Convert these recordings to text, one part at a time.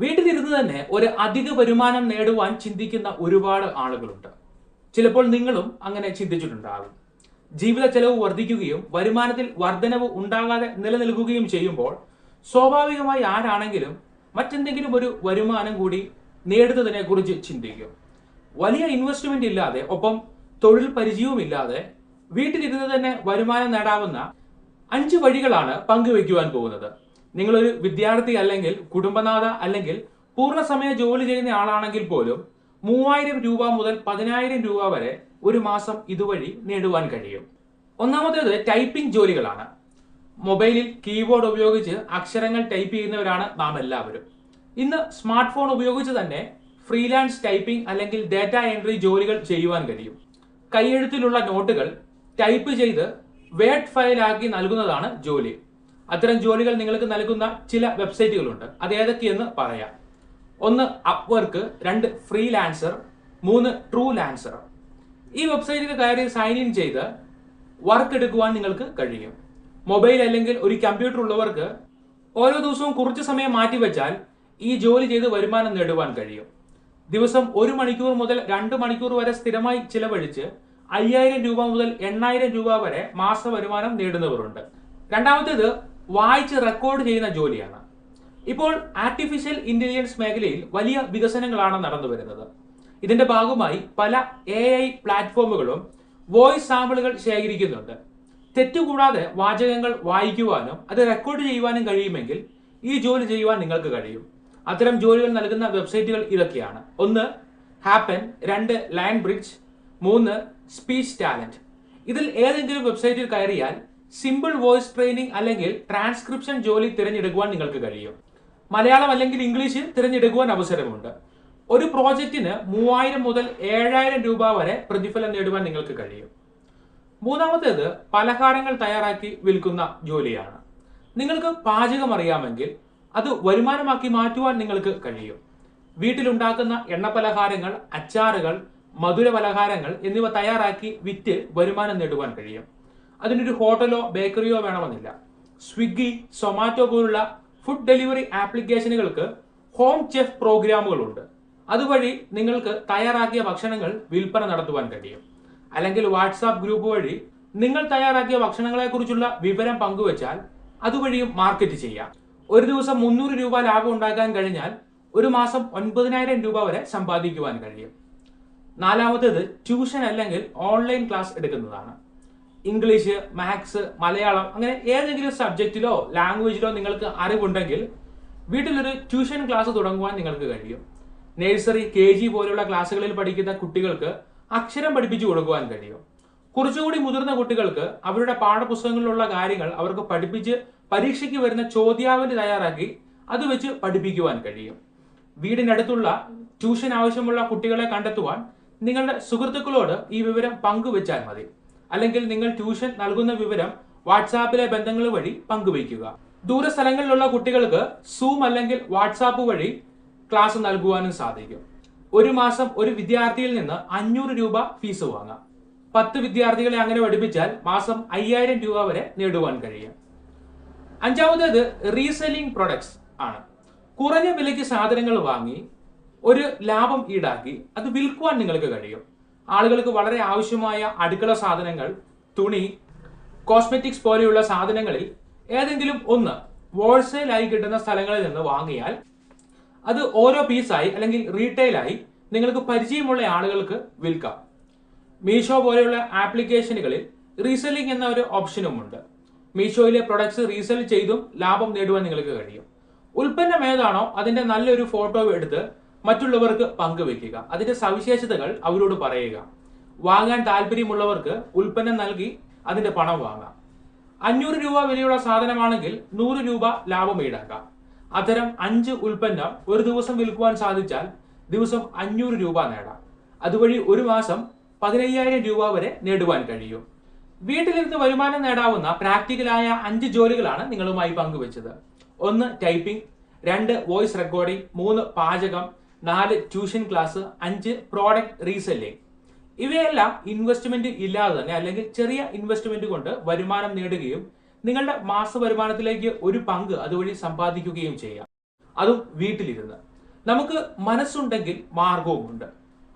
വീട്ടിലിരുന്ന് തന്നെ ഒരു അധിക വരുമാനം നേടുവാൻ ചിന്തിക്കുന്ന ഒരുപാട് ആളുകളുണ്ട്. ചിലപ്പോൾ നിങ്ങളും അങ്ങനെ ചിന്തിച്ചിട്ടുണ്ടാകും. ജീവിത ചെലവ് വർദ്ധിക്കുകയും വരുമാനത്തിൽ വർധനവ് ഉണ്ടാകാതെ നിലനിൽക്കുകയും ചെയ്യുമ്പോൾ സ്വാഭാവികമായി ആരാണെങ്കിലും മറ്റെന്തെങ്കിലും ഒരു വരുമാനം കൂടി നേടുന്നതിനെ കുറിച്ച് ചിന്തിക്കും. വലിയ ഇൻവെസ്റ്റ്മെന്റ് ഇല്ലാതെ ഒപ്പം തൊഴിൽ പരിചയവുമില്ലാതെ വീട്ടിലിരുന്ന് തന്നെ വരുമാനം നേടാവുന്ന 5 വഴികളാണ് പങ്കുവെക്കുവാൻ പോകുന്നത്. നിങ്ങളൊരു വിദ്യാർത്ഥി അല്ലെങ്കിൽ കുടുംബനാഥ അല്ലെങ്കിൽ പൂർണ്ണസമയ ജോലി ചെയ്യുന്ന ആളാണെങ്കിൽ പോലും 3000 രൂപ മുതൽ 10000 രൂപ വരെ ഒരു മാസം ഇതുവഴി നേടുവാൻ കഴിയും. ഒന്നാമത്തേത് ടൈപ്പിംഗ് ജോലികളാണ്. മൊബൈലിൽ കീബോർഡ് ഉപയോഗിച്ച് അക്ഷരങ്ങൾ ടൈപ്പ് ചെയ്യുന്നവരാണ് നാം എല്ലാവരും. ഇന്ന് സ്മാർട്ട് ഫോൺ ഉപയോഗിച്ച് തന്നെ ഫ്രീലാൻസ് ടൈപ്പിംഗ് അല്ലെങ്കിൽ ഡാറ്റ എൻട്രി ജോലികൾ ചെയ്യുവാൻ കഴിയും. കൈയെഴുത്തിലുള്ള നോട്ടുകൾ ടൈപ്പ് ചെയ്ത് വേർഡ് ഫയലാക്കി നൽകുന്നതാണ് ജോലി. അത്തരം ജോലികൾ നിങ്ങൾക്ക് നൽകുന്ന ചില വെബ്സൈറ്റുകളുണ്ട്. അത് ഏതൊക്കെയെന്ന് പറയാം. 1 അപ്വർക്ക്, 2 ഫ്രീലാൻസർ, 3 ട്രൂ ലാൻസർ. ഈ വെബ്സൈറ്റിൽ കയറി സൈൻ ഇൻ ചെയ്ത് വർക്ക് എടുക്കുവാൻ നിങ്ങൾക്ക് കഴിയും. മൊബൈൽ അല്ലെങ്കിൽ ഒരു കമ്പ്യൂട്ടർ ഉള്ളവർക്ക് ഓരോ ദിവസവും കുറച്ച് സമയം മാറ്റിവെച്ചാൽ ഈ ജോലി ചെയ്ത് വരുമാനം നേടുവാൻ കഴിയും. ദിവസം 1 മണിക്കൂർ മുതൽ 2 മണിക്കൂർ വരെ സ്ഥിരമായി ചിലവഴിച്ച് 5000 രൂപ മുതൽ 8000 രൂപ വരെ മാസ വരുമാനം നേടുന്നവരുണ്ട്. രണ്ടാമത്തേത് വായിച്ച് റെക്കോർഡ് ചെയ്യുന്ന ജോലിയാണ്. ഇപ്പോൾ ആർട്ടിഫിഷ്യൽ ഇന്റലിജൻസ് മേഖലയിൽ വലിയ വികസനങ്ങളാണ് നടന്നു വരുന്നത്. ഇതിന്റെ ഭാഗമായി പല AI പ്ലാറ്റ്ഫോമുകളും വോയിസ് സാമ്പിളുകൾ ശേഖരിക്കുന്നുണ്ട്. തെറ്റുകൂടാതെ വാചകങ്ങൾ വായിക്കുവാനും അത് റെക്കോർഡ് ചെയ്യുവാനും കഴിയുമെങ്കിൽ ഈ ജോലി ചെയ്യുവാൻ നിങ്ങൾക്ക് കഴിയും. അത്തരം ജോലികൾ നൽകുന്ന വെബ്സൈറ്റുകൾ ഇതൊക്കെയാണ്. 1 happen, 2 lion bridge, 3 speech talent. ഇതിൽ ഏതെങ്കിലും വെബ്സൈറ്റിൽ കയറിയാൽ സിമ്പിൾ വോയിസ് ട്രെയിനിങ് അല്ലെങ്കിൽ ട്രാൻസ്ക്രിപ്ഷൻ ജോലി തിരഞ്ഞെടുക്കുവാൻ നിങ്ങൾക്ക് കഴിയും. മലയാളം അല്ലെങ്കിൽ ഇംഗ്ലീഷ് തിരഞ്ഞെടുക്കുവാൻ അവസരമുണ്ട്. ഒരു പ്രോജക്റ്റിന് 3000 മുതൽ 7000 രൂപ വരെ പ്രതിഫലം നേടുവാൻ നിങ്ങൾക്ക് കഴിയും. മൂന്നാമത്തേത് പലഹാരങ്ങൾ തയ്യാറാക്കി വിൽക്കുന്ന ജോലിയാണ്. നിങ്ങൾക്ക് പാചകം അറിയാമെങ്കിൽ അത് വരുമാനമാക്കി മാറ്റുവാൻ നിങ്ങൾക്ക് കഴിയും. വീട്ടിലുണ്ടാക്കുന്ന എണ്ണ പലഹാരങ്ങൾ, അച്ചാറുകൾ, മധുര പലഹാരങ്ങൾ എന്നിവ തയ്യാറാക്കി വിറ്റ് വരുമാനം നേടുവാൻ കഴിയും. അതിനൊരു ഹോട്ടലോ ബേക്കറിയോ വേണമെന്നില്ല. സ്വിഗ്ഗി, സൊമാറ്റോ പോലുള്ള ഫുഡ് ഡെലിവറി ആപ്ലിക്കേഷനുകൾക്ക് ഹോം ചെഫ് പ്രോഗ്രാമുകളുണ്ട്. അതുവഴി നിങ്ങൾക്ക് തയ്യാറാക്കിയ ഭക്ഷണങ്ങൾ വിൽപ്പന നടത്തുവാൻ കഴിയും. അല്ലെങ്കിൽ വാട്സാപ്പ് ഗ്രൂപ്പ് വഴി നിങ്ങൾ തയ്യാറാക്കിയ ഭക്ഷണങ്ങളെ കുറിച്ചുള്ള വിവരം പങ്കുവച്ചാൽ അതുവഴിയും മാർക്കറ്റ് ചെയ്യാം. ഒരു ദിവസം 300 രൂപ ലാഭം ഉണ്ടാക്കാൻ കഴിഞ്ഞാൽ ഒരു മാസം 9000 രൂപ വരെ സമ്പാദിക്കുവാൻ കഴിയും. നാലാമത്തേത് ട്യൂഷൻ അല്ലെങ്കിൽ ഓൺലൈൻ ക്ലാസ് എടുക്കുന്നതാണ്. ഇംഗ്ലീഷ്, മാത്സ്, മലയാളം അങ്ങനെ ഏതെങ്കിലും സബ്ജക്റ്റിലോ ലാംഗ്വേജിലോ നിങ്ങൾക്ക് അറിവുണ്ടെങ്കിൽ വീട്ടിലൊരു ട്യൂഷൻ ക്ലാസ് തുടങ്ങുവാൻ നിങ്ങൾക്ക് കഴിയും. നഴ്സറി, KG പോലുള്ള ക്ലാസ്സുകളിൽ പഠിക്കുന്ന കുട്ടികൾക്ക് അക്ഷരം പഠിപ്പിച്ചു കൊടുക്കുവാൻ കഴിയും. കുറച്ചുകൂടി മുതിർന്ന കുട്ടികൾക്ക് അവരുടെ പാഠപുസ്തകങ്ങളിലുള്ള കാര്യങ്ങൾ അവർക്ക് പഠിപ്പിച്ച് പരീക്ഷയ്ക്ക് വരുന്ന ചോദ്യാവലി തയ്യാറാക്കി അത് വെച്ച് പഠിപ്പിക്കുവാൻ കഴിയും. വീടിനടുത്തുള്ള ട്യൂഷൻ ആവശ്യമുള്ള കുട്ടികളെ കണ്ടെത്തുവാൻ നിങ്ങളുടെ സുഹൃത്തുക്കളോട് ഈ വിവരം പങ്കുവെച്ചാൽ മതി. അല്ലെങ്കിൽ നിങ്ങൾ ട്യൂഷൻ നൽകുന്ന വിവരം വാട്സാപ്പിലെ ബന്ധങ്ങൾ വഴി പങ്കുവയ്ക്കുക. ദൂരസ്ഥലങ്ങളിലുള്ള കുട്ടികൾക്ക് സൂം അല്ലെങ്കിൽ വാട്സാപ്പ് വഴി ക്ലാസ് നൽകുവാനും സാധിക്കും. ഒരു മാസം ഒരു വിദ്യാർത്ഥിയിൽ നിന്ന് 500 രൂപ ഫീസ് വാങ്ങാം. 10 വിദ്യാർത്ഥികളെ അങ്ങനെ പഠിപ്പിച്ചാൽ മാസം 5000 രൂപ വരെ നേടുവാൻ കഴിയും. അഞ്ചാമത്തേത് റീസെല്ലിംഗ് പ്രൊഡക്ട്സ് ആണ്. കുറഞ്ഞ വിലയ്ക്ക് സാധനങ്ങൾ വാങ്ങി ഒരു ലാഭം ഈടാക്കി അത് വിൽക്കുവാൻ നിങ്ങൾക്ക് കഴിയും. ആളുകൾക്ക് വളരെ ആവശ്യമായ അടുക്കള സാധനങ്ങൾ, തുണി, കോസ്മെറ്റിക്സ് പോലെയുള്ള സാധനങ്ങളിൽ ഏതെങ്കിലും ഒന്ന് ഹോൾസെയിലായി കിട്ടുന്ന സ്ഥലങ്ങളിൽ നിന്ന് വാങ്ങിയാൽ അത് ഓരോ പീസായി അല്ലെങ്കിൽ റീറ്റെയിലായി നിങ്ങൾക്ക് പരിചയമുള്ള ആളുകൾക്ക് വിൽക്കാം. മീഷോ പോലെയുള്ള ആപ്ലിക്കേഷനുകളിൽ റീസെല്ലിംഗ് എന്ന ഒരു ഓപ്ഷനും ഉണ്ട്. മീഷോയിലെ പ്രൊഡക്ട്സ് റീസെൽ ചെയ്തും ലാഭം നേടുവാൻ നിങ്ങൾക്ക് കഴിയും. ഉൽപ്പന്നം ഏതാണോ അതിന്റെ നല്ലൊരു ഫോട്ടോ എടുത്ത് മറ്റുള്ളവർക്ക് പങ്കുവെക്കുക. അതിന്റെ സവിശേഷതകൾ അവരോട് പറയുക. വാങ്ങാൻ താല്പര്യമുള്ളവർക്ക് ഉൽപ്പന്നം നൽകി അതിന്റെ പണം വാങ്ങാം. 500 രൂപ വിലയുള്ള സാധനമാണെങ്കിൽ 100 രൂപ ലാഭം ഈടാക്കാം. അത്തരം 5 ഉൽപ്പന്നം ഒരു ദിവസം വിൽക്കുവാൻ സാധിച്ചാൽ ദിവസം 500 രൂപ നേടാം. അതുവഴി ഒരു മാസം 15000 രൂപ വരെ നേടുവാൻ കഴിയും. വീട്ടിലിരുന്ന് വരുമാനം നേടാവുന്ന പ്രാക്ടിക്കലായ 5 ജോലികളാണ് നിങ്ങളുമായി പങ്കുവെച്ചത്. 1 ടൈപ്പിംഗ്, 2 വോയിസ് റെക്കോർഡിംഗ്, 3 പാചകം, 4 ട്യൂഷൻ ക്ലാസ്, 5 പ്രോഡക്റ്റ് റീസെല്ലിംഗ്. ഇവയെല്ലാം ഇൻവെസ്റ്റ്മെന്റ് ഇല്ലാതെ തന്നെ അല്ലെങ്കിൽ ചെറിയ ഇൻവെസ്റ്റ്മെന്റ് കൊണ്ട് വരുമാനം നേടുകയും നിങ്ങളുടെ മാസ വരുമാനത്തിലേക്ക് ഒരു പങ്ക് അതുവഴി സമ്പാദിക്കുകയും ചെയ്യാം. അതും വീട്ടിലിരുന്ന്. നമുക്ക് മനസ്സുണ്ടെങ്കിൽ മാർഗവുമുണ്ട്.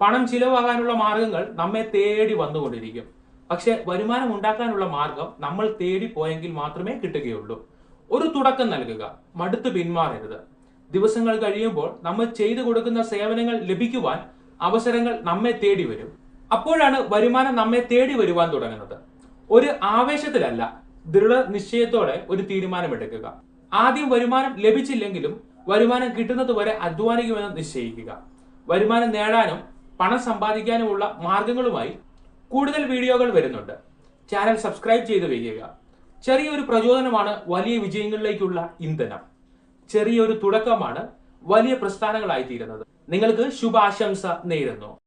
പണം ചിലവാകാനുള്ള മാർഗങ്ങൾ നമ്മെ തേടി വന്നുകൊണ്ടിരിക്കും. പക്ഷെ വരുമാനം ഉണ്ടാക്കാനുള്ള മാർഗം നമ്മൾ തേടി പോയെങ്കിൽ മാത്രമേ കിട്ടുകയുള്ളൂ. ഒരു തുടക്കം നൽകുക, മടുത്ത് പിന്മാറരുത്. ദിവസങ്ങൾ കഴിയുമ്പോൾ നമ്മൾ ചെയ്തു കൊടുക്കുന്ന സേവനങ്ങൾ ലഭിക്കുവാൻ അവസരങ്ങൾ നമ്മെ തേടി വരും. അപ്പോഴാണ് വരുമാനം നമ്മെ തേടി വരുവാൻ തുടങ്ങുന്നത്. ഒരു ആവേശത്തിലല്ല, ദൃഢനിശ്ചയത്തോടെ ഒരു തീരുമാനമെടുക്കുക. ആദ്യം വരുമാനം ലഭിച്ചില്ലെങ്കിലും വരുമാനം കിട്ടുന്നത് വരെ അധ്വാനിക്കുമെന്ന് നിശ്ചയിക്കുക. വരുമാനം നേടാനും പണം സമ്പാദിക്കാനുമുള്ള മാർഗങ്ങളുമായി കൂടുതൽ വീഡിയോകൾ വരുന്നുണ്ട്. ചാനൽ സബ്സ്ക്രൈബ് ചെയ്ത് വയ്ക്കുക. ചെറിയൊരു പ്രചോദനമാണ് വലിയ വിജയങ്ങളിലേക്കുള്ള ഇന്ധനം. ചെറിയൊരു തുടക്കമാണ് വലിയ പ്രസ്ഥാനങ്ങളായി തീരുന്നത്. നിങ്ങൾക്ക് ശുഭാശംസ നേരുന്നു.